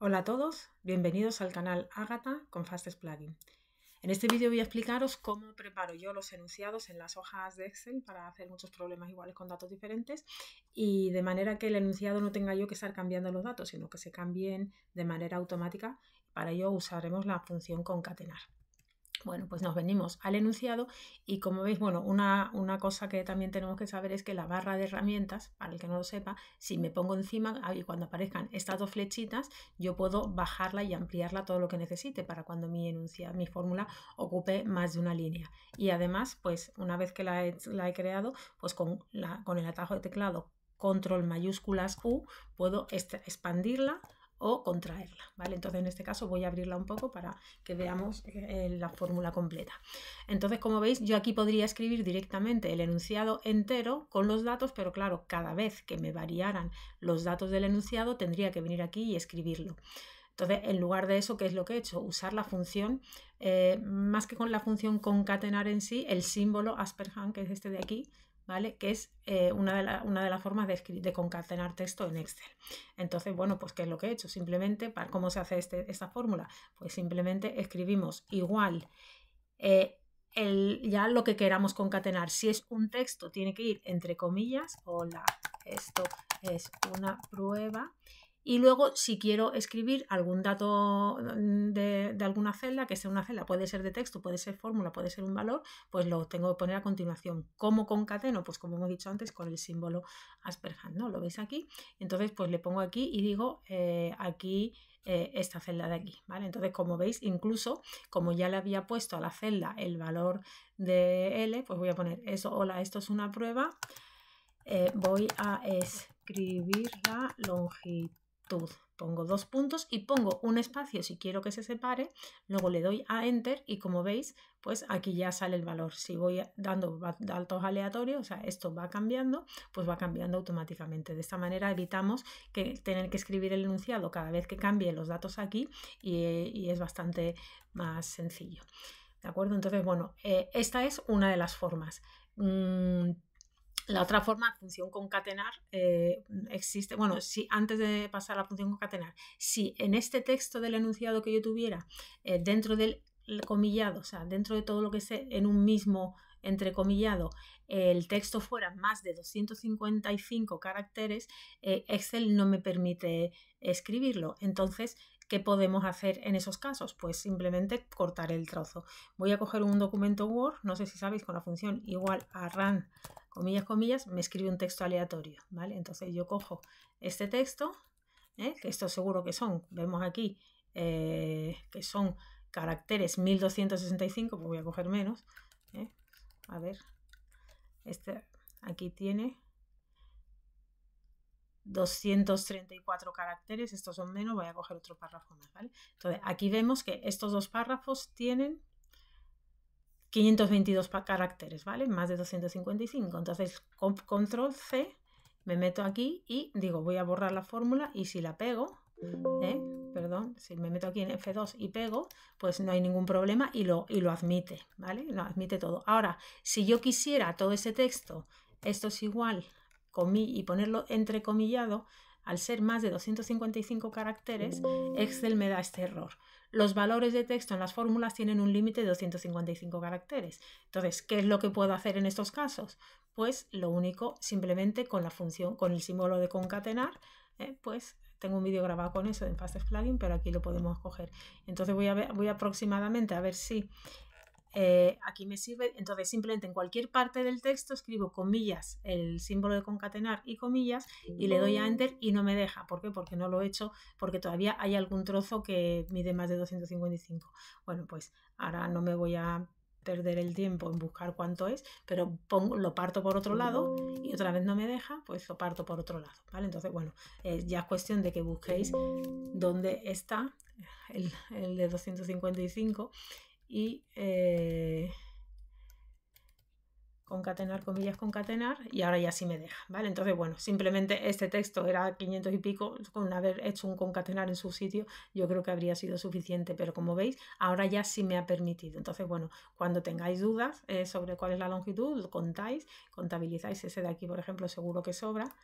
Hola a todos, bienvenidos al canal Ágata con Fastest Plugin. En este vídeo voy a explicaros cómo preparo yo los enunciados en las hojas de Excel para hacer muchos problemas iguales con datos diferentes y de manera que el enunciado no tenga yo que estar cambiando los datos, sino que se cambien de manera automática. Para ello usaremos la función concatenar. Bueno, pues nos venimos al enunciado y como veis, bueno, una cosa que también tenemos que saber es que la barra de herramientas, para el que no lo sepa, si me pongo encima y cuando aparezcan estas dos flechitas, yo puedo bajarla y ampliarla todo lo que necesite para cuando mi fórmula ocupe más de una línea. Y además, pues una vez que la he creado, pues con el atajo de teclado control mayúsculas U, puedo expandirla o contraerla, ¿vale? Entonces en este caso voy a abrirla un poco para que veamos la fórmula completa. Entonces, como veis, yo aquí podría escribir directamente el enunciado entero con los datos, pero claro, cada vez que me variaran los datos del enunciado tendría que venir aquí y escribirlo. Entonces, en lugar de eso, ¿qué es lo que he hecho? Usar la función, más que con la función concatenar en sí, el símbolo Asperhand, que es este de aquí, ¿vale? Que es una de las formas de concatenar texto en Excel. Entonces, bueno, pues ¿qué es lo que he hecho? Simplemente, ¿cómo se hace esta fórmula? Pues simplemente escribimos igual ya lo que queramos concatenar. Si es un texto, tiene que ir entre comillas, hola, esto es una prueba. Y luego, si quiero escribir algún dato de alguna celda, que sea una celda, puede ser de texto, puede ser fórmula, puede ser un valor, pues lo tengo que poner a continuación. ¿Cómo concateno? Pues como hemos dicho antes, con el símbolo Asperhand, ¿no? ¿Lo veis aquí? Entonces, pues le pongo aquí y digo aquí esta celda de aquí, ¿vale? Entonces, como veis, incluso como ya le había puesto a la celda el valor de L, pues voy a poner eso, hola, esto es una prueba, voy a escribir la longitud. Pongo dos puntos y pongo un espacio si quiero que se separe, luego le doy a Enter y como veis, pues aquí ya sale el valor. Si voy dando datos aleatorios, o sea, esto va cambiando, pues va cambiando automáticamente. De esta manera evitamos tener que escribir el enunciado cada vez que cambie los datos aquí y es bastante más sencillo. ¿De acuerdo? Entonces, bueno, esta es una de las formas. La otra forma, función concatenar, existe, bueno, si antes de pasar a la función concatenar, si en este texto del enunciado que yo tuviera, dentro del comillado, o sea, dentro de todo lo que esté en un mismo entrecomillado, el texto fuera más de 255 caracteres, Excel no me permite escribirlo. Entonces, ¿qué podemos hacer en esos casos? Pues simplemente cortar el trozo. Voy a coger un documento Word, no sé si sabéis, con la función igual a run, comillas, comillas, me escribe un texto aleatorio, ¿vale? Entonces yo cojo este texto, que esto seguro que son, vemos aquí, que son caracteres 1265, pues voy a coger menos, a ver, este aquí tiene 234 caracteres, estos son menos, voy a coger otro párrafo más, ¿vale? Entonces aquí vemos que estos dos párrafos tienen 522 caracteres, ¿vale? Más de 255. Entonces, control C, me meto aquí y digo, voy a borrar la fórmula y si la pego, perdón, si me meto aquí en F2 y pego, pues no hay ningún problema y lo admite, ¿vale? Lo admite todo. Ahora, si yo quisiera todo ese texto, esto es igual, y ponerlo entrecomillado, al ser más de 255 caracteres, Excel me da este error. Los valores de texto en las fórmulas tienen un límite de 255 caracteres. Entonces, ¿qué es lo que puedo hacer en estos casos? Pues lo único, simplemente con la función, con el símbolo de concatenar, pues tengo un vídeo grabado con eso en Fastest Plugin, pero aquí lo podemos coger. Entonces voy aproximadamente a ver si aquí me sirve. Entonces simplemente en cualquier parte del texto escribo comillas, el símbolo de concatenar y comillas y le doy a Enter y no me deja. ¿Por qué? Porque no lo he hecho, porque todavía hay algún trozo que mide más de 255. Bueno, pues ahora no me voy a perder el tiempo en buscar cuánto es, pero lo parto por otro lado y otra vez no me deja, pues lo parto por otro lado, ¿vale? Entonces, bueno, ya es cuestión de que busquéis dónde está el de 255 y concatenar, comillas, concatenar, y ahora ya sí me deja, ¿vale? Entonces, bueno, simplemente este texto era 500 y pico, con haber hecho un concatenar en su sitio, yo creo que habría sido suficiente, pero como veis, ahora ya sí me ha permitido. Entonces, bueno, cuando tengáis dudas sobre cuál es la longitud, lo contáis, contabilizáis ese de aquí, por ejemplo, seguro que sobra,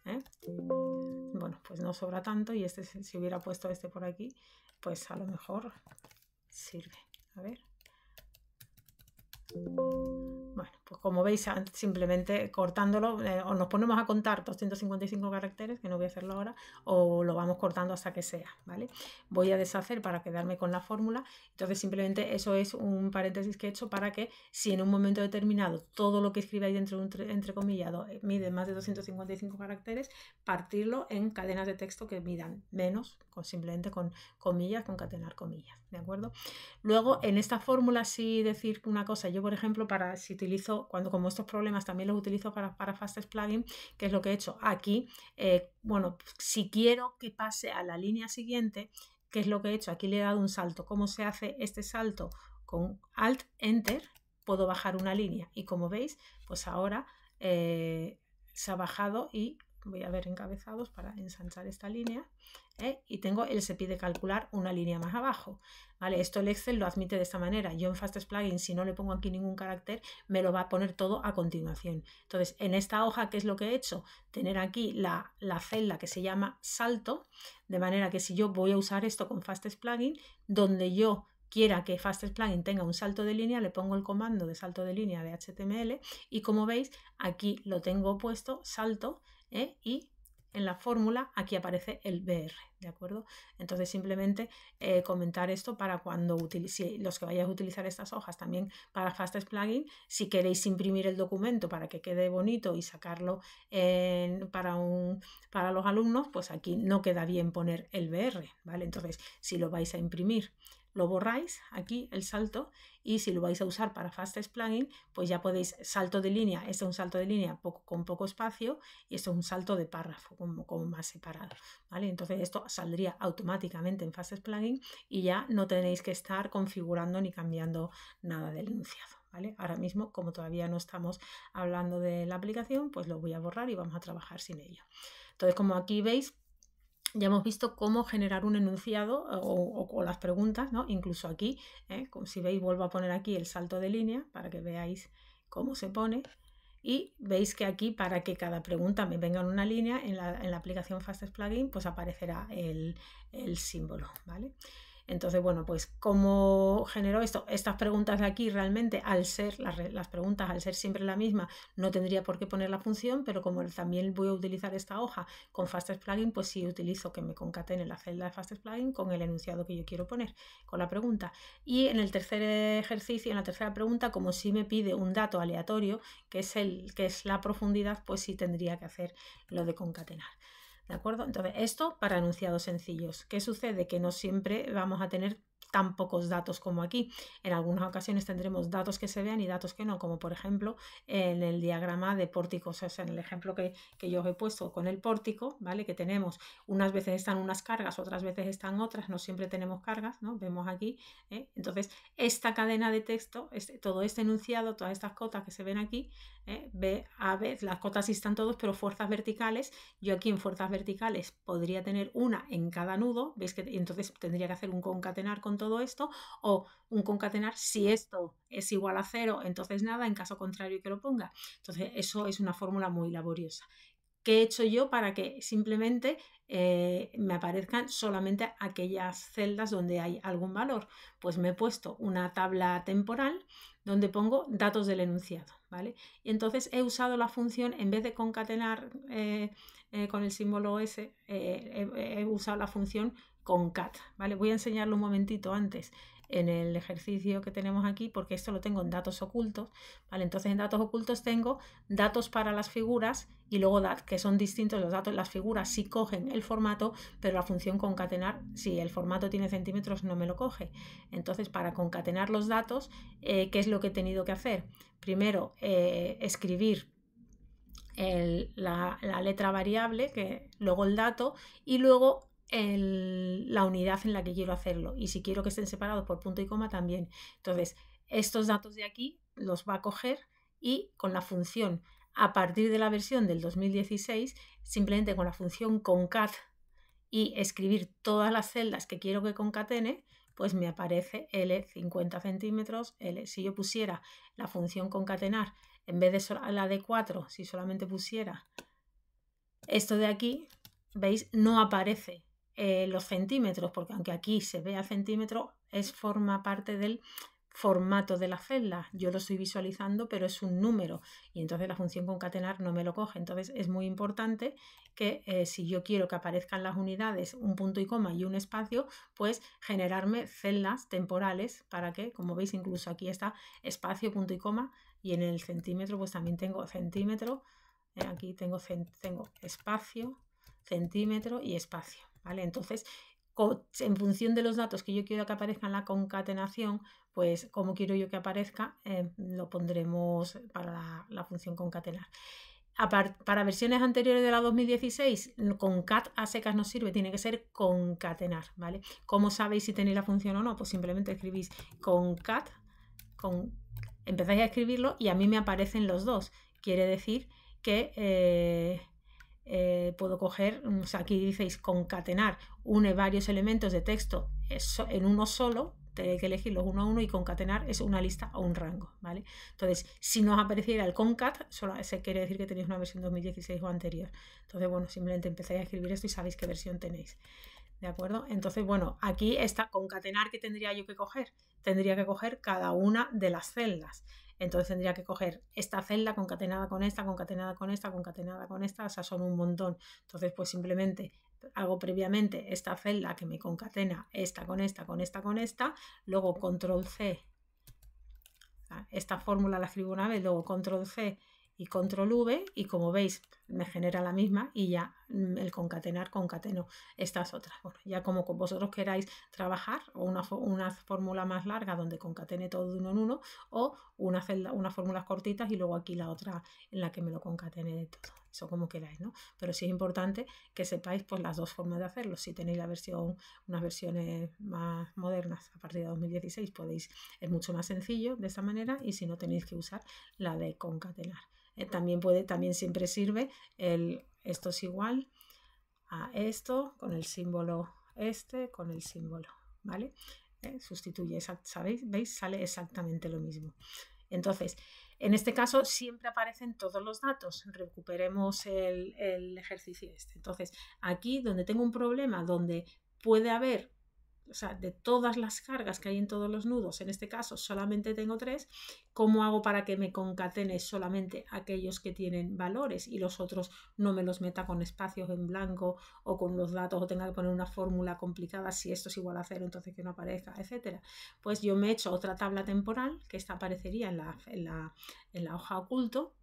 Bueno, pues no sobra tanto y si hubiera puesto este por aquí, pues a lo mejor sirve. A ver. Bueno, pues como veis, simplemente cortándolo, o nos ponemos a contar 255 caracteres, que no voy a hacerlo ahora, o lo vamos cortando hasta que sea, ¿vale? Voy a deshacer para quedarme con la fórmula. Entonces simplemente eso es un paréntesis que he hecho para que si en un momento determinado todo lo que escribáis dentro de un entrecomillado mide más de 255 caracteres, partirlo en cadenas de texto que midan menos, simplemente con comillas, concatenar comillas, ¿de acuerdo? Luego, en esta fórmula sí decir una cosa, yo por ejemplo, si utilizo, como estos problemas también los utilizo para Fastest Plugin, que es lo que he hecho aquí, bueno, si quiero que pase a la línea siguiente, ¿qué es lo que he hecho? Aquí le he dado un salto. ¿Cómo se hace este salto? Con Alt, Enter, puedo bajar una línea y como veis, pues ahora se ha bajado y voy a ver encabezados para ensanchar esta línea, y tengo el se pide calcular una línea más abajo, ¿vale? Esto el Excel lo admite de esta manera. Yo en Fastest Plugin, si no le pongo aquí ningún carácter, me lo va a poner todo a continuación. Entonces, en esta hoja, ¿qué es lo que he hecho? Tener aquí la celda que se llama salto, de manera que si yo voy a usar esto con Fastest Plugin, donde yo quiera que Fastest Plugin tenga un salto de línea, le pongo el comando de salto de línea de HTML y como veis, aquí lo tengo puesto, salto, y en la fórmula aquí aparece el BR, ¿de acuerdo? Entonces simplemente comentar esto para cuando los que vayáis a utilizar estas hojas también para Fastest Plugin, si queréis imprimir el documento para que quede bonito y sacarlo para los alumnos, pues aquí no queda bien poner el BR, ¿vale? Entonces si lo vais a imprimir, lo borráis aquí el salto y si lo vais a usar para Fastest Plugin, pues ya podéis salto de línea, este es un salto de línea con poco espacio y esto es un salto de párrafo como más separado, ¿vale? Entonces esto saldría automáticamente en Fastest Plugin y ya no tenéis que estar configurando ni cambiando nada del enunciado, ¿vale? Ahora mismo, como todavía no estamos hablando de la aplicación, pues lo voy a borrar y vamos a trabajar sin ello. Entonces, como aquí veis, ya hemos visto cómo generar un enunciado o las preguntas, ¿no? Incluso aquí, como si veis, vuelvo a poner aquí el salto de línea para que veáis cómo se pone. Y veis que aquí, para que cada pregunta me venga en una línea, en la aplicación Fastest Plugin, pues aparecerá el símbolo, ¿vale? Entonces, bueno, pues ¿cómo genero esto? Estas preguntas de aquí realmente, al ser las preguntas, al ser siempre la misma, no tendría por qué poner la función, pero como también voy a utilizar esta hoja con Fastest Plugin, pues sí utilizo que me concatene la celda de Fastest Plugin con el enunciado que yo quiero poner, con la pregunta. Y en el tercer ejercicio, en la tercera pregunta, como sí me pide un dato aleatorio, que es la profundidad, pues sí tendría que hacer lo de concatenar. ¿De acuerdo? Entonces, esto para enunciados sencillos. ¿Qué sucede? Que no siempre vamos a tener tan pocos datos como aquí. En algunas ocasiones tendremos datos que se vean y datos que no, como por ejemplo en el diagrama de pórticos, o sea, en el ejemplo que yo os he puesto con el pórtico, ¿vale? Que tenemos, unas veces están unas cargas, otras veces están otras, no siempre tenemos cargas, ¿no? Vemos aquí, entonces esta cadena de texto, todo este enunciado, todas estas cotas que se ven aquí, a ver, las cotas sí están todos, pero fuerzas verticales, yo aquí en fuerzas verticales podría tener una en cada nudo, veis que entonces tendría que hacer un concatenar con todo esto, o un concatenar si esto es igual a 0, entonces nada, en caso contrario que lo ponga. Entonces eso es una fórmula muy laboriosa. ¿Qué he hecho yo para que simplemente me aparezcan solamente aquellas celdas donde hay algún valor? Pues me he puesto una tabla temporal donde pongo datos del enunciado, ¿vale? Y entonces he usado la función, en vez de concatenar con el símbolo S, he usado la función concat, ¿vale? Voy a enseñarlo un momentito antes en el ejercicio que tenemos aquí, porque esto lo tengo en datos ocultos, ¿vale? Entonces en datos ocultos tengo datos para las figuras y luego que son distintos los datos. Las figuras sí cogen el formato, pero la función concatenar, si el formato tiene centímetros, no me lo coge. Entonces, para concatenar los datos, ¿qué es lo que he tenido que hacer? Primero, escribir la letra variable, luego el dato y luego la unidad en la que quiero hacerlo. Y si quiero que estén separados por punto y coma, también. Entonces, estos datos de aquí los va a coger y con la función, a partir de la versión del 2016, simplemente con la función concat y escribir todas las celdas que quiero que concatene, pues me aparece L 50 centímetros, L. Si yo pusiera la función concatenar, en vez de la de 4, si solamente pusiera esto de aquí, ¿veis? No aparece los centímetros, porque aunque aquí se vea centímetro, forma parte del formato de la celda. Yo lo estoy visualizando, pero es un número y entonces la función concatenar no me lo coge. Entonces es muy importante que si yo quiero que aparezcan las unidades, un punto y coma y un espacio, pues generarme celdas temporales para que, como veis, incluso aquí está espacio, punto y coma, y en el centímetro pues también tengo centímetro. Aquí tengo espacio, centímetro y espacio, ¿vale? Entonces, en función de los datos que yo quiero que aparezcan en la concatenación, pues como quiero yo que aparezca, lo pondremos para la función concatenar. Para versiones anteriores de la 2016, con cat a secas no sirve, tiene que ser concatenar, ¿vale? ¿Cómo sabéis si tenéis la función o no? Pues simplemente escribís concat, empezáis a escribirlo y a mí me aparecen los dos. Quiere decir que puedo coger, o sea, aquí diceis concatenar, une varios elementos de texto en uno solo, tenéis que elegirlos uno a uno y concatenar es una lista o un rango, ¿vale? Entonces, si no os apareciera el concat, solo se quiere decir que tenéis una versión 2016 o anterior. Entonces, bueno, simplemente empezáis a escribir esto y sabéis qué versión tenéis. ¿De acuerdo? Entonces, bueno, aquí está concatenar, ¿qué tendría yo que coger? Tendría que coger cada una de las celdas. Entonces tendría que coger esta celda concatenada con esta, concatenada con esta, concatenada con esta, o sea, son un montón. Entonces, pues simplemente hago previamente esta celda que me concatena esta con esta, con esta, con esta, luego control C, esta fórmula la escribo una vez, luego control C y control V, y como veis me genera la misma y ya el concatenar concateno estas otras. Bueno, ya como vosotros queráis trabajar, o una fórmula más larga donde concatene todo de uno en uno, o unas fórmulas cortitas y luego aquí la otra en la que me lo concatene de todo. Eso como queráis, ¿no? Pero sí es importante que sepáis pues las dos formas de hacerlo. Si tenéis unas versiones más modernas a partir de 2016 es mucho más sencillo de esta manera, y si no tenéis que usar la de concatenar. También siempre sirve esto es igual a esto con el símbolo con el símbolo, ¿vale? Sustituye, ¿sabéis? ¿Veis? Sale exactamente lo mismo. Entonces, en este caso siempre aparecen todos los datos. Recuperemos el ejercicio este. Entonces, aquí donde tengo un problema, donde puede haber, o sea, de todas las cargas que hay en todos los nudos, en este caso solamente tengo 3, ¿cómo hago para que me concatene solamente aquellos que tienen valores y los otros no me los meta con espacios en blanco o con los datos, o tenga que poner una fórmula complicada, si esto es igual a 0 entonces que no aparezca, etcétera? Pues yo me he hecho otra tabla temporal, que esta aparecería en la hoja oculto,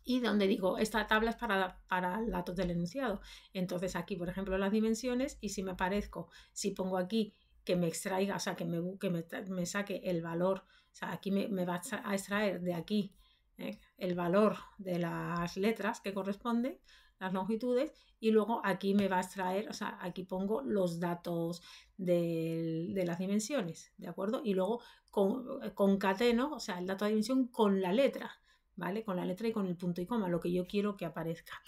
y donde digo, esta tabla es para datos del enunciado. Entonces aquí, por ejemplo, las dimensiones, y si pongo aquí que me extraiga, o sea, que me saque el valor, o sea, aquí me va a extraer de aquí el valor de las letras que corresponden, las longitudes, y luego aquí me va a extraer, o sea, aquí pongo los datos de las dimensiones, ¿de acuerdo? Y luego concateno, o sea, el dato de dimensión con la letra, ¿vale? Con la letra y con el punto y coma, lo que yo quiero que aparezca.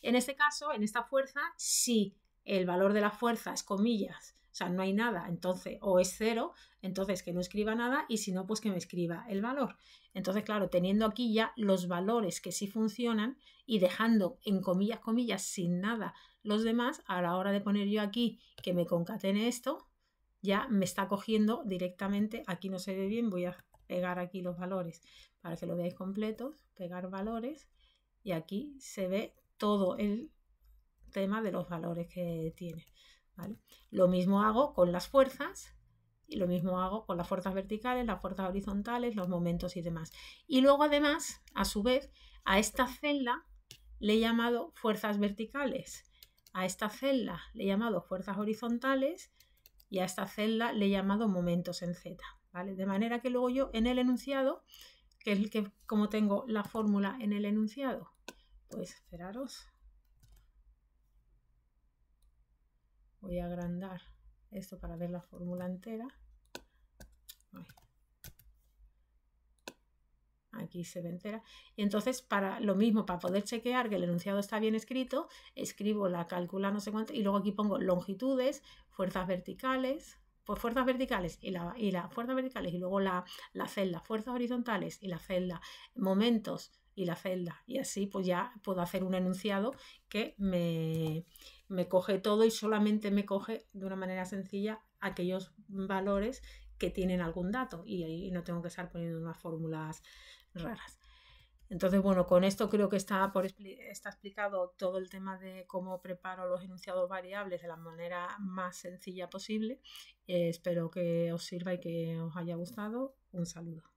En este caso, en esta fuerza, si el valor de la fuerza es comillas, o sea, no hay nada, entonces, o es 0, entonces que no escriba nada, y si no, pues que me escriba el valor. Entonces, claro, teniendo aquí ya los valores que sí funcionan y dejando en comillas, comillas, sin nada los demás, a la hora de poner yo aquí que me concatene esto, ya me está cogiendo directamente, aquí no se ve bien, voy a pegar aquí los valores para que lo veáis completo, pegar valores, y aquí se ve todo el tema de los valores que tiene, ¿vale? Lo mismo hago con las fuerzas, y lo mismo hago con las fuerzas verticales, las fuerzas horizontales, los momentos y demás. Y luego además, a su vez, a esta celda le he llamado fuerzas verticales, a esta celda le he llamado fuerzas horizontales, y a esta celda le he llamado momentos en Z, ¿vale? De manera que luego yo en el enunciado, que es el que, como tengo la fórmula en el enunciado, pues esperaros, voy a agrandar esto para ver la fórmula entera. Aquí se ve entera. Y entonces, para lo mismo, para poder chequear que el enunciado está bien escrito, escribo la cálcula no sé cuánto, y luego aquí pongo longitudes, fuerzas verticales, pues fuerzas verticales y la fuerzas verticales, y luego la celda fuerzas horizontales y la celda momentos, y la celda. Y así pues ya puedo hacer un enunciado que me coge todo y solamente me coge de una manera sencilla aquellos valores que tienen algún dato y ahí no tengo que estar poniendo unas fórmulas raras. Entonces, bueno, con esto creo que está explicado todo el tema de cómo preparo los enunciados variables de la manera más sencilla posible. Espero que os sirva y que os haya gustado. Un saludo.